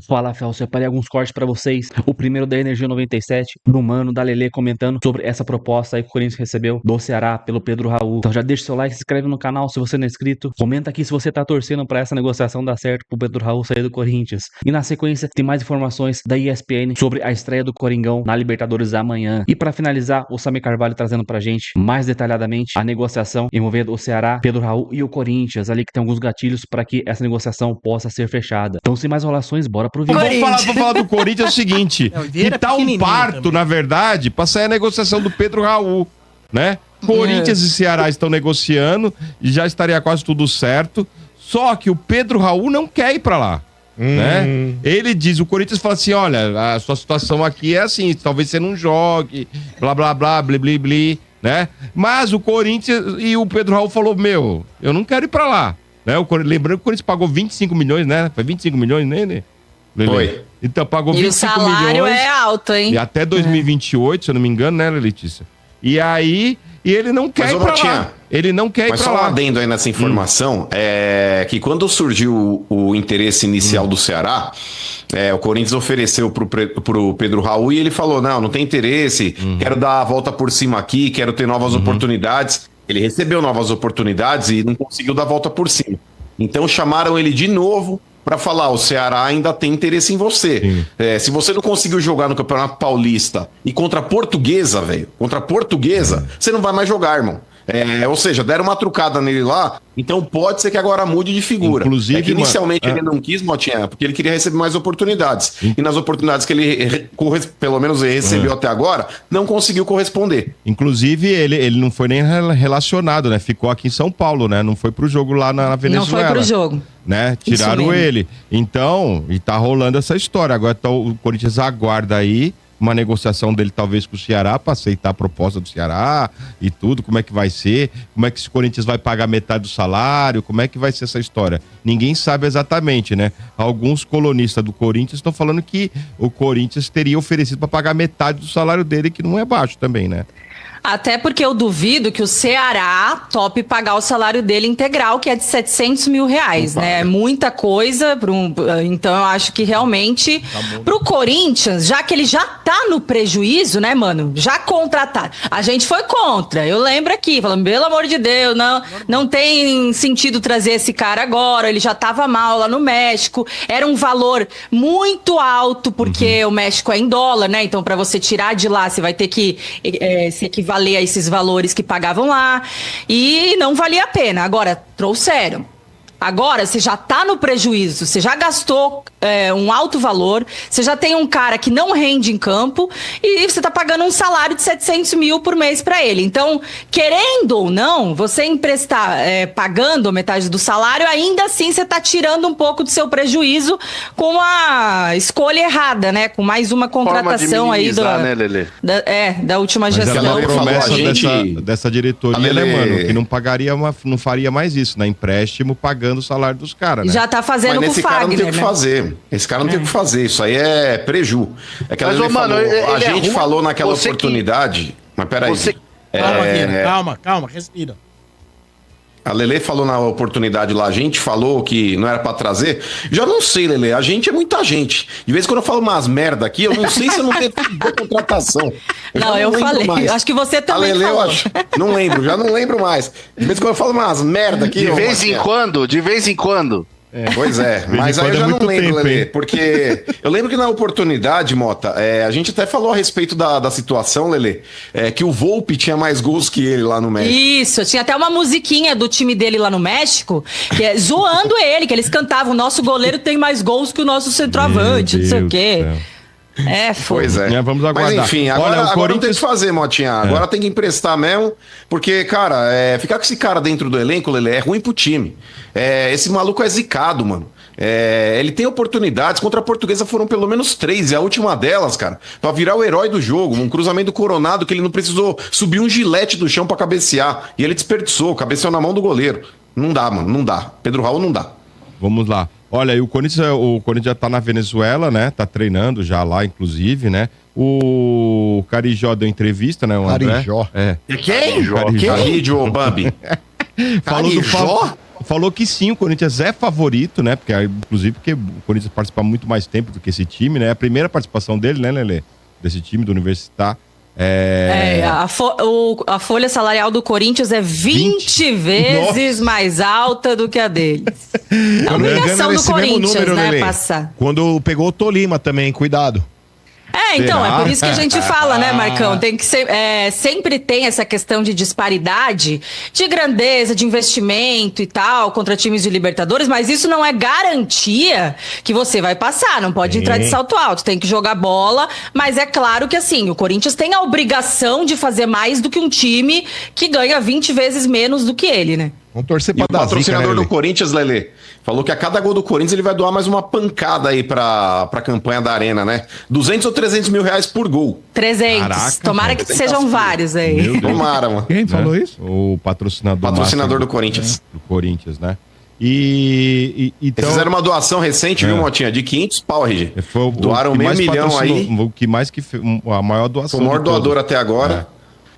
Fala, Fel, separei alguns cortes pra vocês. O primeiro da Energia 97, do Mano, da Lelê, comentando sobre essa proposta aí que o Corinthians recebeu do Ceará pelo Pedro Raul. Então já deixa o seu like, se inscreve no canal se você não é inscrito. Comenta aqui se você tá torcendo pra essa negociação dar certo pro Pedro Raul sair do Corinthians. E na sequência, tem mais informações da ESPN sobre a estreia do Coringão na Libertadores amanhã. E pra finalizar, o Samir Carvalho trazendo pra gente mais detalhadamente a negociação envolvendo o Ceará, Pedro Raul e o Corinthians, ali que tem alguns gatilhos para que essa negociação possa ser fechada. Então, sem mais enrolações, bora pro vídeo. Vamos falar do Corinthians é o seguinte, que tá um parto, também, na verdade, pra sair a negociação do Pedro Raul, né? Corinthians e Ceará estão negociando e já estaria quase tudo certo, só que o Pedro Raul não quer ir pra lá, né? Ele diz, o Corinthians fala assim, olha, a sua situação aqui é assim, talvez você não jogue, blá, blá, blá, bli, bli, bli, né? Mas o Corinthians e o Pedro Raul falou, meu, eu não quero ir pra lá, né? Lembrando que o Corinthians pagou 25 milhões, né? Foi 25 milhões nele? Foi. Então, pagou 25 milhões. E o salário é alto, hein? E até 2028, se eu não me engano, né, Letícia? E aí, ele não quer ir pra lá. Ele não quer ir pra lá. Mas só um adendo aí nessa informação, é que quando surgiu o interesse inicial do Ceará, o Corinthians ofereceu pro Pedro Raul e ele falou, não tem interesse, quero dar a volta por cima aqui, quero ter novas oportunidades. Ele recebeu novas oportunidades e não conseguiu dar a volta por cima. Então chamaram ele de novo para falar, o Ceará ainda tem interesse em você. Se você não conseguiu jogar no Campeonato Paulista e contra a Portuguesa, velho, você não vai mais jogar, irmão. Ou seja, deram uma trucada nele lá, então pode ser que agora mude de figura. Inclusive, que inicialmente ele não quis, Motinha, porque ele queria receber mais oportunidades. E nas oportunidades que ele, pelo menos, ele recebeu até agora, não conseguiu corresponder. Inclusive, ele não foi nem relacionado, né? Ficou aqui em São Paulo, né? Não foi pro jogo lá na Venezuela. Não foi pro jogo. Né? Tiraram ele. Então, e tá rolando essa história. Agora o Corinthians aguarda aí uma negociação dele talvez com o Ceará para aceitar a proposta do Ceará e tudo, como é que vai ser, como é que o Corinthians vai pagar metade do salário, como é que vai ser essa história. Ninguém sabe exatamente, né? Alguns colunistas do Corinthians estão falando que o Corinthians teria oferecido para pagar metade do salário dele, que não é baixo também, né? Até porque eu duvido que o Ceará tope pagar o salário dele integral, que é de 700 mil reais, né? É muita coisa. Então eu acho que realmente, pro Corinthians, já que ele já tá no prejuízo, né, mano? Já contrataram. A gente foi contra. Eu lembro aqui, falando, pelo amor de Deus, não tem sentido trazer esse cara agora. Ele já tava mal lá no México. Era um valor muito alto, porque o México é em dólar, né? Então, para você tirar de lá, você vai ter que se equivaler a esses valores que pagavam lá, e não valia a pena. Agora, trouxeram. Agora, você já tá no prejuízo, você já gastou um alto valor, você já tem um cara que não rende em campo e você tá pagando um salário de 700 mil por mês para ele. Então, querendo ou não, você emprestar pagando metade do salário, ainda assim você tá tirando um pouco do seu prejuízo com a escolha errada, né? Com mais uma contratação aí né, Lelê? Da última gestão. Mas ela é promessa dessa diretoria, né, mano? Que não faria mais isso, né? Empréstimo pagando o salário dos caras, né? Já tá fazendo com o Fagner, cara não tem o que fazer. Esse cara não tem o que fazer. Isso aí é preju. A gente falou naquela oportunidade... Mas peraí. Calma, respira. A Lelê falou na oportunidade lá, a gente falou que não era pra trazer. Já não sei, Lelê, a gente é muita gente. De vez em quando eu falo umas merda aqui, eu não sei se eu não tenho contratação. Eu falei, mais. Acho que você também Lelê, falou. Não lembro, já não lembro mais. De vez em quando eu falo umas merda aqui. De vez em quando. Pois é, mas aí eu já não lembro, Lelê, porque eu lembro que na oportunidade, Mota, a gente até falou a respeito da situação, Lelê, que o Volpi tinha mais gols que ele lá no México. Isso, tinha até uma musiquinha do time dele lá no México, que é zoando ele, que eles cantavam, o nosso goleiro tem mais gols que o nosso centroavante, não sei o quê. Foi. Pois é. Vamos aguardar. Mas enfim, agora não tem o que fazer, Motinha. Agora tem que emprestar mesmo, porque, cara, ficar com esse cara dentro do elenco, Lelê, é ruim pro time. Esse maluco é zicado, mano. Ele tem oportunidades. Contra a Portuguesa foram pelo menos 3, e a última delas, cara, pra virar o herói do jogo. Um cruzamento coronado que ele não precisou subir um gilete do chão pra cabecear. E ele desperdiçou, cabeceou na mão do goleiro. Não dá, mano, não dá. Pedro Raul não dá. Vamos lá. Olha, e o Corinthians já tá na Venezuela, né? Tá treinando já lá, inclusive, né? O Carijó deu entrevista, né? O André. Carijó? Quem? Carijó, Bambi. Falou do falou que sim, o Corinthians é favorito, né? Inclusive porque o Corinthians participa muito mais tempo do que esse time, né? É a primeira participação dele, né, Lelê? Desse time do Universitário. A folha salarial do Corinthians é 20 vezes mais alta do que a deles. É a obrigação do Corinthians, número, né, passar. Quando pegou o Tolima também, cuidado. Então, é por isso que a gente fala, né, Marcão? Tem que ser, sempre tem essa questão de disparidade, de grandeza, de investimento e tal, contra times de Libertadores, mas isso não é garantia que você vai passar, não pode entrar de salto alto, tem que jogar bola, mas é claro que assim, o Corinthians tem a obrigação de fazer mais do que um time que ganha 20 vezes menos do que ele, né? Vamos torcer pra dar zica, né, patrocinador do Corinthians, Lelê, falou que a cada gol do Corinthians ele vai doar mais uma pancada aí pra campanha da Arena, né? 200 ou 300 mil reais por gol. 300. Caraca, tomara que sejam vários aí. Tomara, mano. Quem falou isso? O patrocinador do Corinthians. Do Corinthians, né? Então... Eles fizeram uma doação recente, viu, Motinha? De 500 pau, RG. Doaram meio milhão aí. O que mais que a maior doação. Foi o maior doador até agora.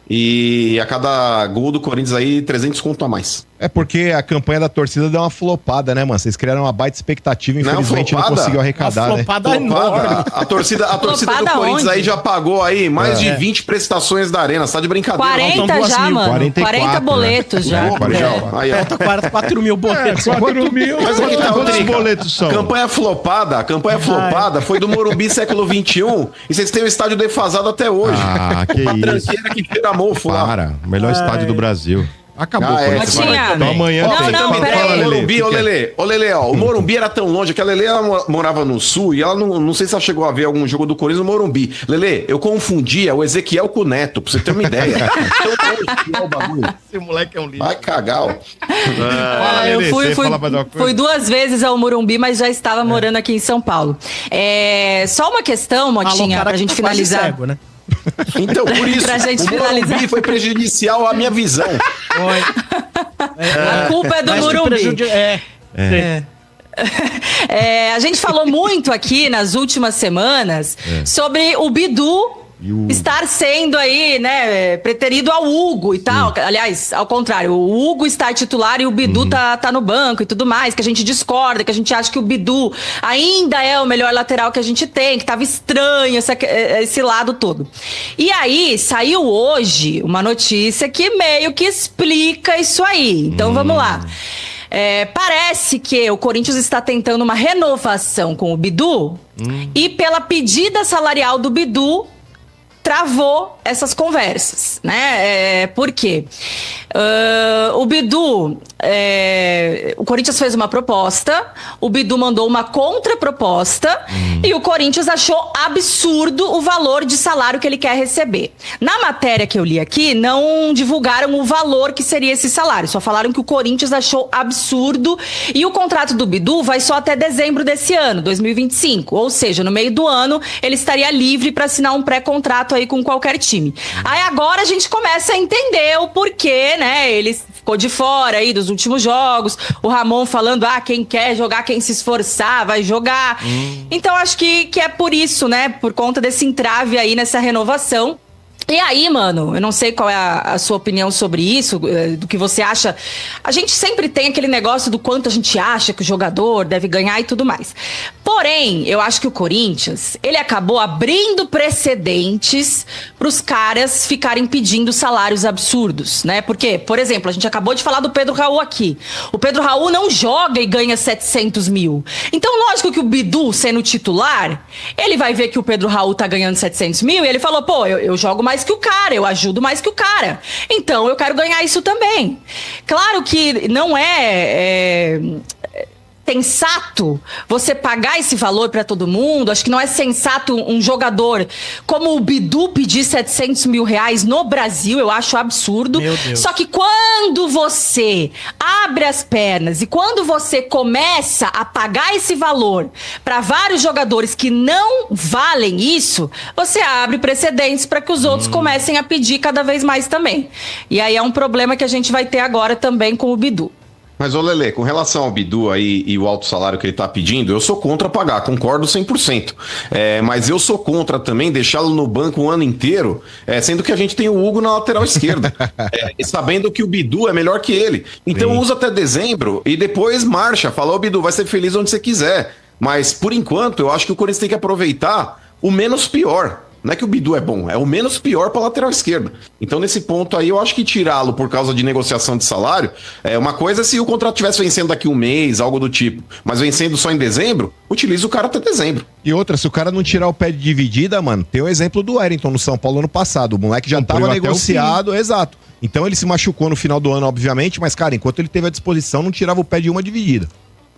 E a cada gol do Corinthians aí, 300 conto a mais. É porque a campanha da torcida deu uma flopada, né, mano? Vocês criaram uma baita expectativa, infelizmente não conseguiu arrecadar, né? Flopada. A torcida do Corinthians aí já pagou aí mais de 20 prestações da Arena. Você tá de brincadeira. 40 já, mano. 40 boletos já. Aí, ó. 4 mil boletos. 4 mil. Mas aqui tá quantos boletos são? Campanha flopada foi do Morumbi século XXI e vocês têm o estádio defasado até hoje. Ah, que isso. Tranqueira que tira mofo lá. Para, melhor estádio do Brasil. Acabou. Então amanhã peraí. Morumbi, ô Lelê, ó. O Morumbi era tão longe que a Lelê morava no Sul e ela não sei se ela chegou a ver algum jogo do Corinthians no Morumbi. Lelê, eu confundia o Ezequiel com o Neto, pra você ter uma ideia. Esse moleque é um lixo. Vai cagar, ó. Eu fui 2 vezes ao Morumbi, mas já estava morando aqui em São Paulo. Só uma questão, Motinha, pra gente finalizar. Cego, né? Então, por isso, o Morumbi foi prejudicial à minha visão. A culpa é do Morumbi. A gente falou muito aqui nas últimas semanas sobre o Bidu estar sendo aí, né, preterido ao Hugo e tal. Aliás, ao contrário, o Hugo está titular e o Bidu tá no banco e tudo mais, que a gente discorda, que a gente acha que o Bidu ainda é o melhor lateral que a gente tem, que tava estranho esse lado todo. E aí, saiu hoje uma notícia que meio que explica isso aí. Então, vamos lá. Parece que o Corinthians está tentando uma renovação com o Bidu e pela pedida salarial do Bidu, travou essas conversas, né? Por quê? O Bidu, o Corinthians fez uma proposta, o Bidu mandou uma contraproposta e o Corinthians achou absurdo o valor de salário que ele quer receber. Na matéria que eu li aqui, não divulgaram o valor que seria esse salário, só falaram que o Corinthians achou absurdo e o contrato do Bidu vai só até dezembro desse ano, 2025, ou seja, no meio do ano ele estaria livre para assinar um pré-contrato aí com qualquer time. Aí agora a gente começa a entender o porquê, né? Ele ficou de fora aí dos últimos jogos. O Ramon falando, quem quer jogar, quem se esforçar, vai jogar. Então acho que é por isso, né? Por conta desse entrave aí nessa renovação. E aí, mano, eu não sei qual é a sua opinião sobre isso, do que você acha. A gente sempre tem aquele negócio do quanto a gente acha que o jogador deve ganhar e tudo mais. Porém, eu acho que o Corinthians, ele acabou abrindo precedentes para os caras ficarem pedindo salários absurdos, né? Porque, por exemplo, a gente acabou de falar do Pedro Raul aqui. O Pedro Raul não joga e ganha 700 mil. Então, lógico que o Bidu, sendo titular, ele vai ver que o Pedro Raul tá ganhando 700 mil e ele falou, pô, eu jogo mais que o cara, eu ajudo mais que o cara. Então, eu quero ganhar isso também. Claro que não é sensato você pagar esse valor para todo mundo. Acho que não é sensato um jogador como o Bidu pedir 700 mil reais no Brasil. Eu acho absurdo. Só que quando você abre as pernas e quando você começa a pagar esse valor para vários jogadores que não valem isso, você abre precedentes para que os outros comecem a pedir cada vez mais também. E aí é um problema que a gente vai ter agora também com o Bidu. Mas, ô Lelê, com relação ao Bidu aí e o alto salário que ele tá pedindo, eu sou contra pagar, concordo 100%. Mas eu sou contra também deixá-lo no banco o ano inteiro, sendo que a gente tem o Hugo na lateral esquerda. E sabendo que o Bidu é melhor que ele. Então usa até dezembro e depois marcha. Fala, ô Bidu, vai ser feliz onde você quiser. Mas, por enquanto, eu acho que o Corinthians tem que aproveitar o menos pior. Não é que o Bidu é bom, é o menos pior para lateral esquerda. Então, nesse ponto aí, eu acho que tirá-lo por causa de negociação de salário é uma coisa se o contrato estivesse vencendo daqui um mês, algo do tipo. Mas vencendo só em dezembro, utiliza o cara até dezembro. E outra, se o cara não tirar o pé de dividida, mano, tem o exemplo do Wellington no São Paulo ano passado. O moleque já tava negociado, exato. Então ele se machucou no final do ano, obviamente, mas, cara, enquanto ele teve à disposição, não tirava o pé de uma dividida.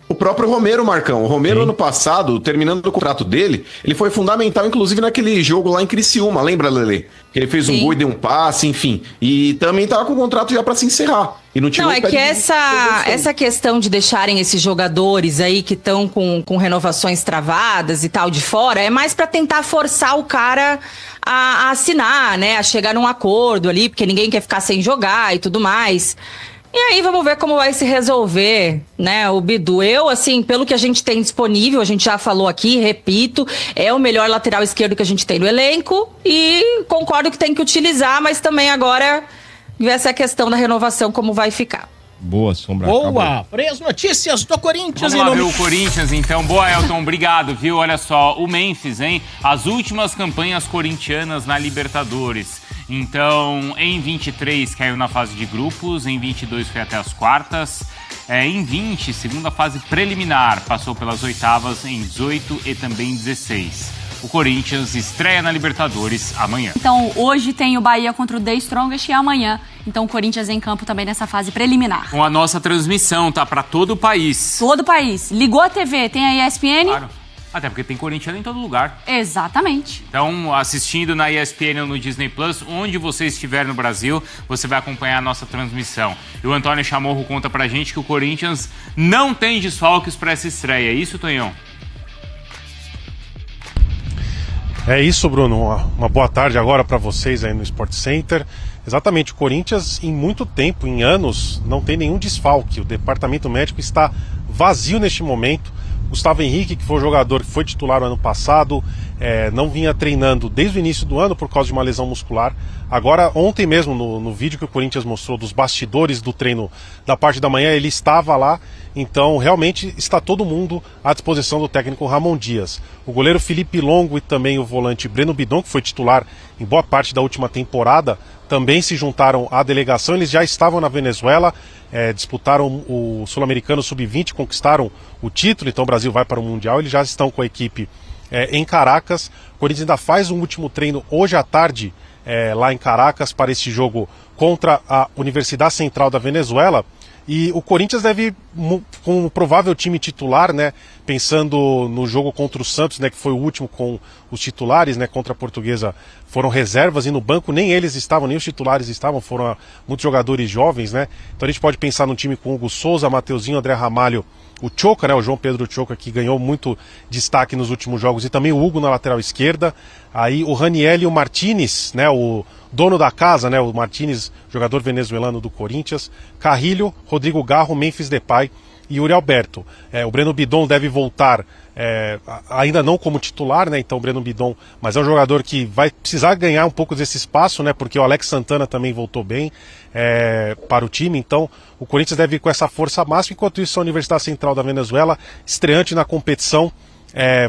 O próprio Romero, Marcão. O Romero, ano passado, terminando o contrato dele, ele foi fundamental, inclusive, naquele jogo lá em Criciúma, lembra, Lelê? Que ele fez um gol e deu um passe, enfim. E também tava com o contrato já pra se encerrar. E não tirou Não, é que essa questão de deixarem esses jogadores aí que estão com renovações travadas e tal de fora, é mais pra tentar forçar o cara a assinar, né? A chegar num acordo ali, porque ninguém quer ficar sem jogar e tudo mais. E aí vamos ver como vai se resolver, né, o Bidu. Eu, assim, pelo que a gente tem disponível, a gente já falou aqui, repito, é o melhor lateral esquerdo que a gente tem no elenco e concordo que tem que utilizar, mas também agora essa é a questão da renovação, como vai ficar. Boa, Sombra. Boa! Freias notícias do Corinthians. Vamos lá ver o Corinthians, então. Boa, Elton, obrigado, viu? Olha só, o Memphis, hein? As últimas campanhas corintianas na Libertadores. Então, em 23 caiu na fase de grupos, em 22 foi até as quartas, em 20, segunda fase preliminar, passou pelas oitavas em 18 e também 16. O Corinthians estreia na Libertadores amanhã. Então, hoje tem o Bahia contra o The Strongest e amanhã, então, o Corinthians em campo também nessa fase preliminar. Com a nossa transmissão, tá? Para todo o país. Todo o país. Ligou a TV, tem a ESPN? Claro. Até porque tem corintiano em todo lugar. Exatamente. Então, assistindo na ESPN ou no Disney Plus, onde você estiver no Brasil, você vai acompanhar a nossa transmissão. E o Antônio Chamorro conta pra gente que o Corinthians não tem desfalques para essa estreia. É isso, Tonhão? É isso, Bruno. Uma boa tarde agora para vocês aí no Sport Center. Exatamente, o Corinthians em muito tempo, em anos, não tem nenhum desfalque. O departamento médico está vazio neste momento. Gustavo Henrique, que foi o jogador que foi titular no ano passado, não vinha treinando desde o início do ano por causa de uma lesão muscular. Agora, ontem mesmo, no vídeo que o Corinthians mostrou dos bastidores do treino da parte da manhã, ele estava lá. Então, realmente, está todo mundo à disposição do técnico Ramon Dias. O goleiro Felipe Longo e também o volante Breno Bidon, que foi titular em boa parte da última temporada, também se juntaram à delegação. Eles já estavam na Venezuela, disputaram o Sul-Americano Sub-20, conquistaram o título, então o Brasil vai para o Mundial. Eles já estão com a equipe em Caracas. O Corinthians ainda faz um último treino hoje à tarde lá em Caracas para esse jogo contra a Universidade Central da Venezuela. E o Corinthians deve, com o provável time titular, né, pensando no jogo contra o Santos, né, que foi o último com os titulares, né, contra a Portuguesa, foram reservas e no banco nem eles estavam, nem os titulares estavam, foram muitos jogadores jovens, né. Então a gente pode pensar num time com Hugo Souza, Mateuzinho, André Ramalho, o Choca, né, o João Pedro Choca, que ganhou muito destaque nos últimos jogos, e também o Hugo na lateral esquerda. Aí o Raniel e o Martínez, né, o dono da casa, né, o Martínez, jogador venezuelano do Corinthians, Carrilho, Rodrigo Garro, Memphis Depay e Yuri Alberto. O Breno Bidon deve voltar, ainda não como titular, né, então o Breno Bidon, mas é um jogador que vai precisar ganhar um pouco desse espaço, né, porque o Alex Santana também voltou bem para o time, então o Corinthians deve ir com essa força máxima. Enquanto isso, a Universidade Central da Venezuela, estreante na competição,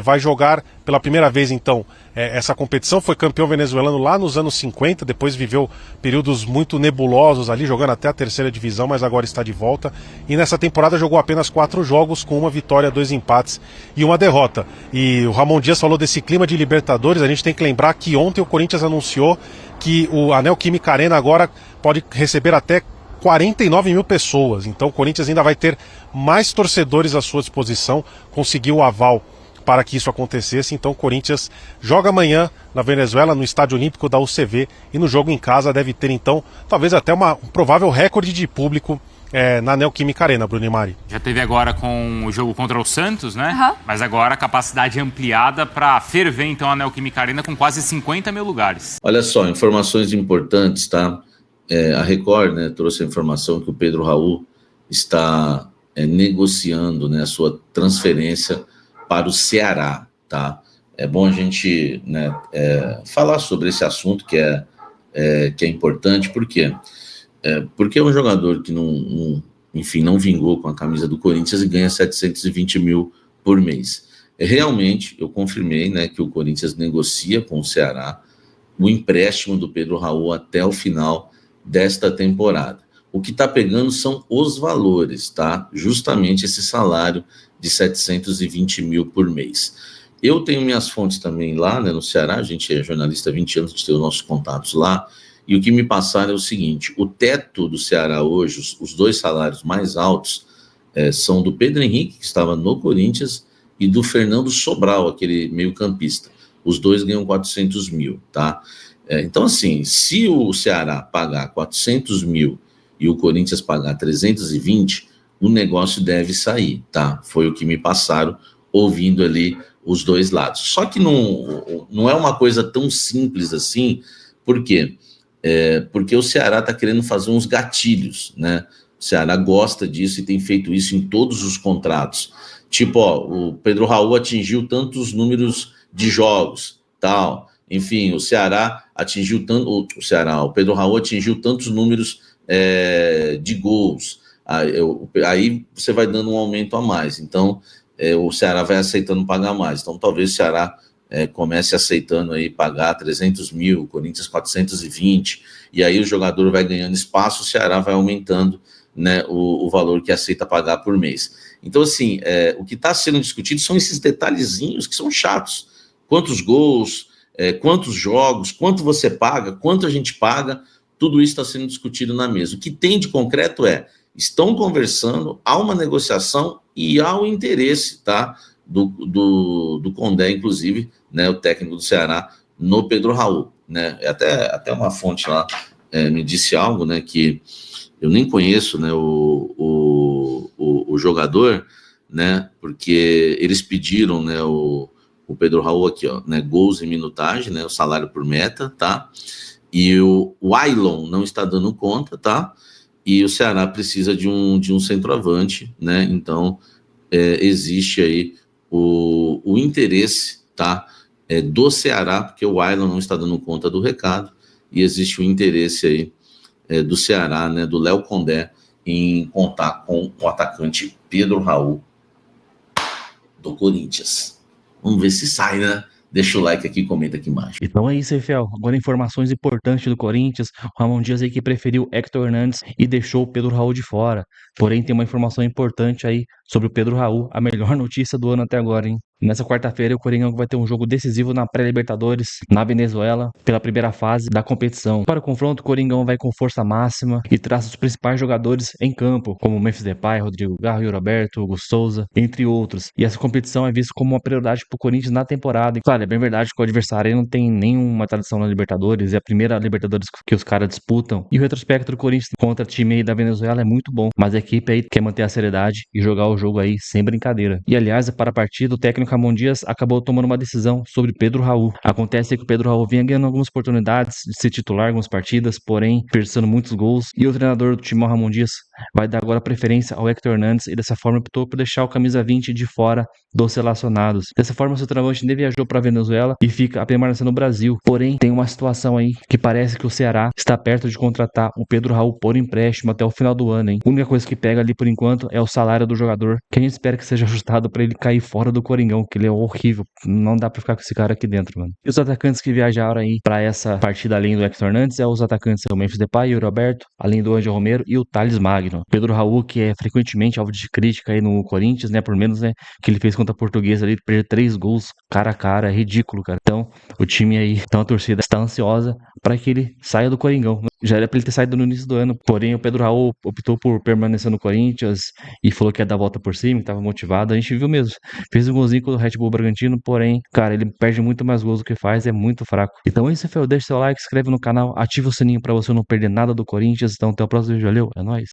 vai jogar pela primeira vez, então, essa competição. Foi campeão venezuelano lá nos anos 50, depois viveu períodos muito nebulosos ali, jogando até a terceira divisão, mas agora está de volta. E nessa temporada jogou apenas 4 jogos, com 1 vitória, 2 empates e 1 derrota. E o Ramon Dias falou desse clima de Libertadores. A gente tem que lembrar que ontem o Corinthians anunciou que o A Neoquímica Arena agora pode receber até 49 mil pessoas. Então o Corinthians ainda vai ter mais torcedores à sua disposição, conseguiu o aval para que isso acontecesse. Então o Corinthians joga amanhã na Venezuela, no Estádio Olímpico da UCV, e no jogo em casa deve ter, então, talvez até um provável recorde de público na Neoquímica Arena, Bruno e Mari. Já teve agora com o jogo contra o Santos, né? Uhum. Mas agora a capacidade ampliada para ferver, então, a Neoquímica Arena com quase 50 mil lugares. Olha só, informações importantes, tá? A Record, né, trouxe a informação que o Pedro Raul está negociando, né, a sua transferência para o Ceará, tá? É bom a gente, né, falar sobre esse assunto que é importante, por quê? Porque é um jogador que enfim, não vingou com a camisa do Corinthians e ganha 720 mil por mês. Realmente, eu confirmei, né, que o Corinthians negocia com o Ceará o empréstimo do Pedro Raul até o final desta temporada. O que está pegando são os valores, tá? Justamente esse salário de 720 mil por mês. Eu tenho minhas fontes também lá, né, no Ceará, a gente é jornalista há 20 anos, a gente tem os nossos contatos lá, e o que me passaram é o seguinte: o teto do Ceará hoje, os dois salários mais altos, são do Pedro Henrique, que estava no Corinthians, e do Fernando Sobral, aquele meio-campista. Os dois ganham 400 mil, tá? Então, assim, se o Ceará pagar 400 mil e o Corinthians pagar 320, o negócio deve sair, tá? Foi o que me passaram, ouvindo ali os dois lados. Só que não é uma coisa tão simples assim, por quê? Porque o Ceará está querendo fazer uns gatilhos, né? O Ceará gosta disso e tem feito isso em todos os contratos. Tipo, o Pedro Raul atingiu tantos números de jogos, tal. Enfim, o Ceará atingiu tanto... O Pedro Raul atingiu tantos números de gols. Aí você vai dando um aumento a mais. Então, o Ceará vai aceitando pagar mais. Então, talvez o Ceará comece aceitando aí pagar 300 mil, o Corinthians 420, e aí o jogador vai ganhando espaço, o Ceará vai aumentando, né, o valor que aceita pagar por mês. Então, assim, o que está sendo discutido são esses detalhezinhos que são chatos. Quantos gols, quantos jogos, quanto você paga, quanto a gente paga, tudo isso está sendo discutido na mesa. O que tem de concreto estão conversando, há uma negociação e há o interesse, tá, do Condé, inclusive, né, o técnico do Ceará, no Pedro Raul, né? Até uma fonte lá me disse algo, né, que eu nem conheço, né, o jogador, né, porque eles pediram, né, o Pedro Raul aqui, ó, né, gols e minutagem, né, o salário por meta, tá? E o Ailon não está dando conta, tá? E o Ceará precisa de um centroavante, né? Então, existe aí o interesse, tá? Do Ceará, porque o Ailon não está dando conta do recado, e existe o interesse aí do Ceará, né? Do Léo Condé, em contar com o atacante Pedro Raul do Corinthians. Vamos ver se sai, né? Deixa o like aqui e comenta aqui embaixo. Então é isso, Rafael. Agora informações importantes do Corinthians. O Ramon Dias aí que preferiu Hector Hernandes e deixou o Pedro Raul de fora. Porém, tem uma informação importante aí sobre o Pedro Raul. A melhor notícia do ano até agora, hein? Nessa quarta-feira, o Coringão vai ter um jogo decisivo na pré-Libertadores, na Venezuela, pela primeira fase da competição. Para o confronto, o Coringão vai com força máxima e traz os principais jogadores em campo, como Memphis Depay, Rodrigo Garro, Yuri Alberto, Hugo Souza, entre outros. E essa competição é vista como uma prioridade para o Corinthians na temporada. E, claro, é bem verdade que o adversário não tem nenhuma tradição na Libertadores, é a primeira Libertadores que os caras disputam. E o retrospecto do Corinthians contra o time aí da Venezuela é muito bom, mas a equipe aí quer manter a seriedade e jogar o jogo aí sem brincadeira. E, aliás, para a partida, o técnico Ramon Dias acabou tomando uma decisão sobre Pedro Raul. Acontece que o Pedro Raul vinha ganhando algumas oportunidades de ser titular em algumas partidas, porém, perdendo muitos gols. E o treinador do time, Ramon Dias, vai dar agora preferência ao Hector Hernandes e dessa forma optou por deixar o camisa 20 de fora dos relacionados. Dessa forma, o centroavante nem viajou para a Venezuela e fica a permanecer no Brasil. Porém, tem uma situação aí que parece que o Ceará está perto de contratar o Pedro Raul por empréstimo até o final do ano, hein? A única coisa que pega ali por enquanto é o salário do jogador, que a gente espera que seja ajustado para ele cair fora do Coringão, que ele é horrível. Não dá pra ficar com esse cara aqui dentro, mano. E os atacantes que viajaram aí pra essa partida além do Hector Hernandes os atacantes o Memphis Depay, Yuri Alberto, além do Ângelo Romero e o Thales Magno. Pedro Raul, que é frequentemente alvo de crítica aí no Corinthians, né? Por menos, né? Que ele fez contra a Portuguesa ali, perder 3 gols cara a cara, é ridículo, cara. Então, o time aí, então a torcida está ansiosa pra que ele saia do Coringão. Já era pra ele ter saído no início do ano, porém o Pedro Raul optou por permanecer no Corinthians e falou que ia dar a volta por cima, que tava motivado. A gente viu mesmo. Fez um golzinho com o Red Bull Bragantino, porém, cara, ele perde muito mais gols do que faz, é muito fraco. Então é isso, Rafael. Deixa seu like, se inscreve no canal, ativa o sininho pra você não perder nada do Corinthians. Então até o próximo vídeo, valeu, é nóis.